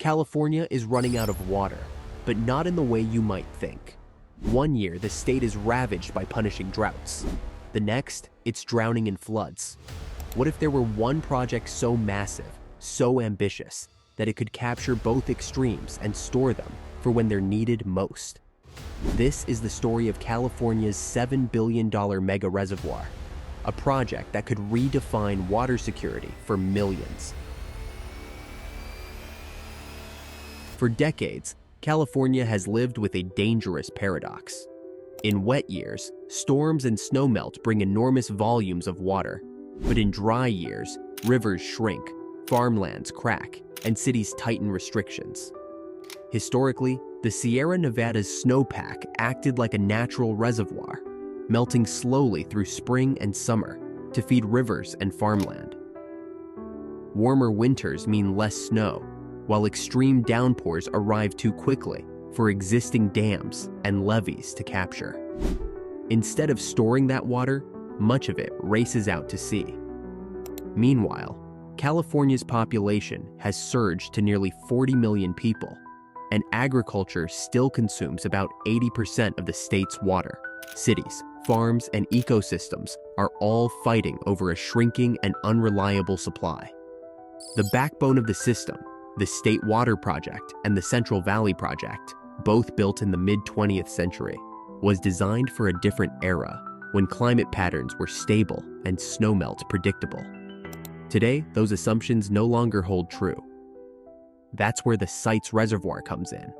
California is running out of water, but not in the way you might think. One year, the state is ravaged by punishing droughts. The next, it's drowning in floods. What if there were one project so massive, so ambitious, that it could capture both extremes and store them for when they're needed most? This is the story of California's $7 billion mega reservoir, a project that could redefine water security for millions. For decades, California has lived with a dangerous paradox. In wet years, storms and snowmelt bring enormous volumes of water, but in dry years, rivers shrink, farmlands crack, and cities tighten restrictions. Historically, the Sierra Nevada's snowpack acted like a natural reservoir, melting slowly through spring and summer to feed rivers and farmland. Warmer winters mean less snow, while extreme downpours arrive too quickly for existing dams and levees to capture. Instead of storing that water, much of it races out to sea. Meanwhile, California's population has surged to nearly 40 million people, and agriculture still consumes about 80% of the state's water. Cities, farms, and ecosystems are all fighting over a shrinking and unreliable supply. The backbone of the system, the State Water Project and the Central Valley Project, both built in the mid-20th century, was designed for a different era when climate patterns were stable and snowmelt predictable. Today, those assumptions no longer hold true. That's where the site's reservoir comes in.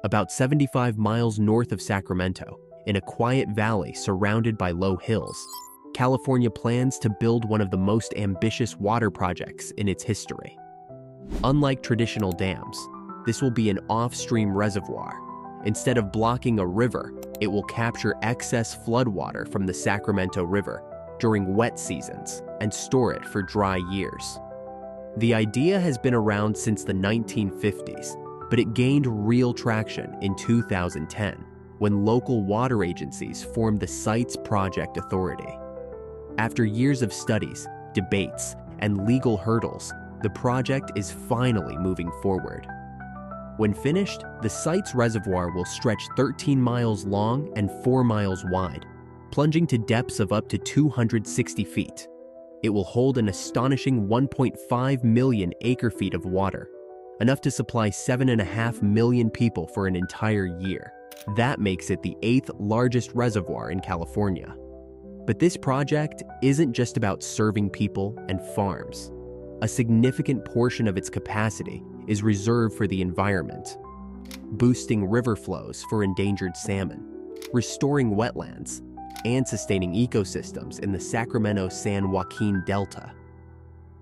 About 75 miles north of Sacramento, in a quiet valley surrounded by low hills, California plans to build one of the most ambitious water projects in its history. Unlike traditional dams, this will be an off-stream reservoir. Instead of blocking a river, it will capture excess floodwater from the Sacramento River during wet seasons and store it for dry years. The idea has been around since the 1950s, but it gained real traction in 2010 when local water agencies formed the site's project authority. After years of studies, debates, and legal hurdles, the project is finally moving forward. When finished, the site's reservoir will stretch 13 miles long and 4 miles wide, plunging to depths of up to 260 feet. It will hold an astonishing 1.5 million acre-feet of water, enough to supply 7.5 million people for an entire year. That makes it the 8th largest reservoir in California. But this project isn't just about serving people and farms. A significant portion of its capacity is reserved for the environment, boosting river flows for endangered salmon, restoring wetlands, and sustaining ecosystems in the Sacramento-San Joaquin Delta.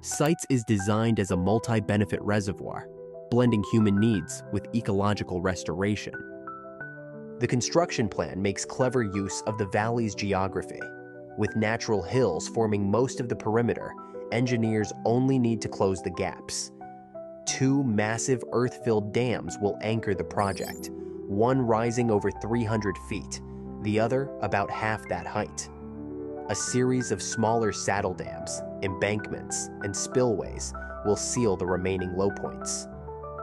SITES is designed as a multi-benefit reservoir, blending human needs with ecological restoration. The construction plan makes clever use of the valley's geography. With natural hills forming most of the perimeter, engineers only need to close the gaps. 2 massive earth-filled dams will anchor the project, one rising over 300 feet, the other about half that height. A series of smaller saddle dams, embankments, and spillways will seal the remaining low points.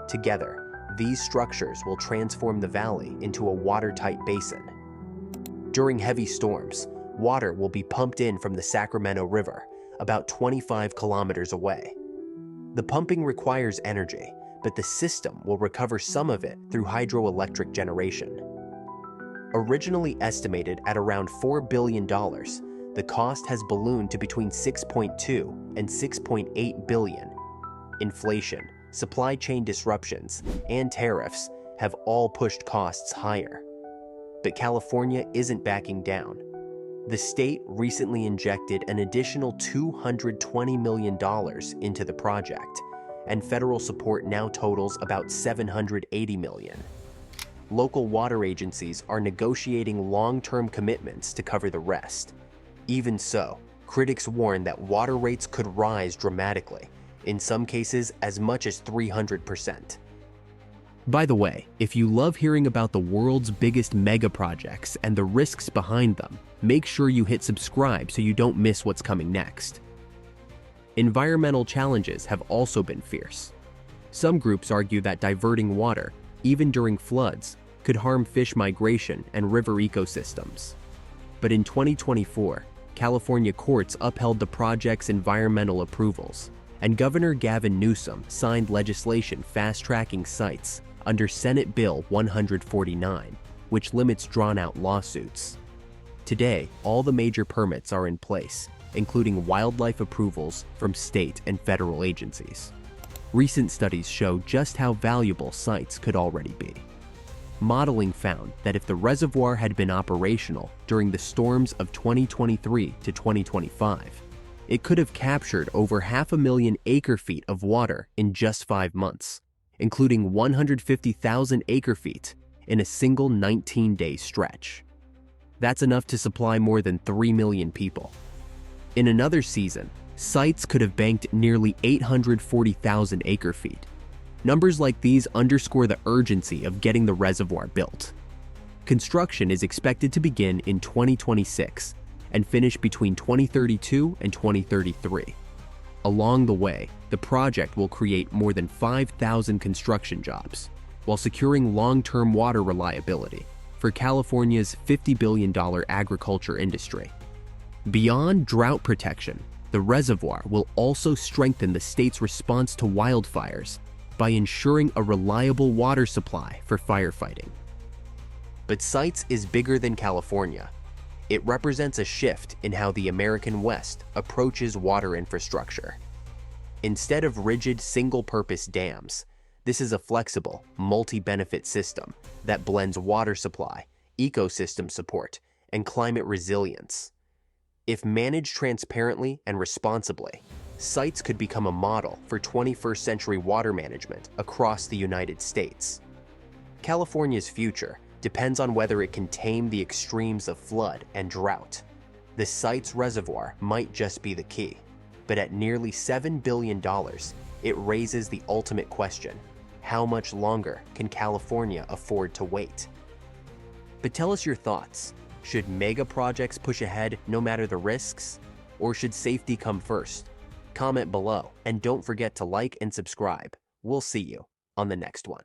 Together, these structures will transform the valley into a watertight basin. During heavy storms, water will be pumped in from the Sacramento River, about 25 kilometers away. The pumping requires energy, but the system will recover some of it through hydroelectric generation. Originally estimated at around $4 billion, the cost has ballooned to between $6.2 and $6.8 billion. Inflation, supply chain disruptions, and tariffs have all pushed costs higher. But California isn't backing down. The state recently injected an additional $220 million into the project, and federal support now totals about $780 million. Local water agencies are negotiating long-term commitments to cover the rest. Even so, critics warn that water rates could rise dramatically, in some cases as much as 300%. By the way, if you love hearing about the world's biggest mega projects and the risks behind them, make sure you hit subscribe so you don't miss what's coming next. Environmental challenges have also been fierce. Some groups argue that diverting water, even during floods, could harm fish migration and river ecosystems. But in 2024, California courts upheld the project's environmental approvals, and Governor Gavin Newsom signed legislation fast-tracking sites under Senate Bill 149, which limits drawn-out lawsuits. Today, all the major permits are in place, including wildlife approvals from state and federal agencies. Recent studies show just how valuable sites could already be. Modeling found that if the reservoir had been operational during the storms of 2023 to 2025, it could have captured over 500,000 acre-feet of water in just 5 months, including 150,000 acre-feet in a single 19-day stretch. That's enough to supply more than 3 million people. In another season, sites could have banked nearly 840,000 acre-feet. Numbers like these underscore the urgency of getting the reservoir built. Construction is expected to begin in 2026 and finish between 2032 and 2033. Along the way, the project will create more than 5,000 construction jobs, while securing long-term water reliability for California's $50 billion agriculture industry. Beyond drought protection, the reservoir will also strengthen the state's response to wildfires by ensuring a reliable water supply for firefighting. But sites is bigger than California. It represents a shift in how the American West approaches water infrastructure. Instead of rigid single-purpose dams, this is a flexible, multi-benefit system that blends water supply, ecosystem support, and climate resilience. If managed transparently and responsibly, sites could become a model for 21st century water management across the United States. California's future depends on whether it can tame the extremes of flood and drought. The site's reservoir might just be the key, but at nearly $7 billion, it raises the ultimate question: how much longer can California afford to wait? But tell us your thoughts. Should mega projects push ahead no matter the risks? Or should safety come first? Comment below, and don't forget to like and subscribe. We'll see you on the next one.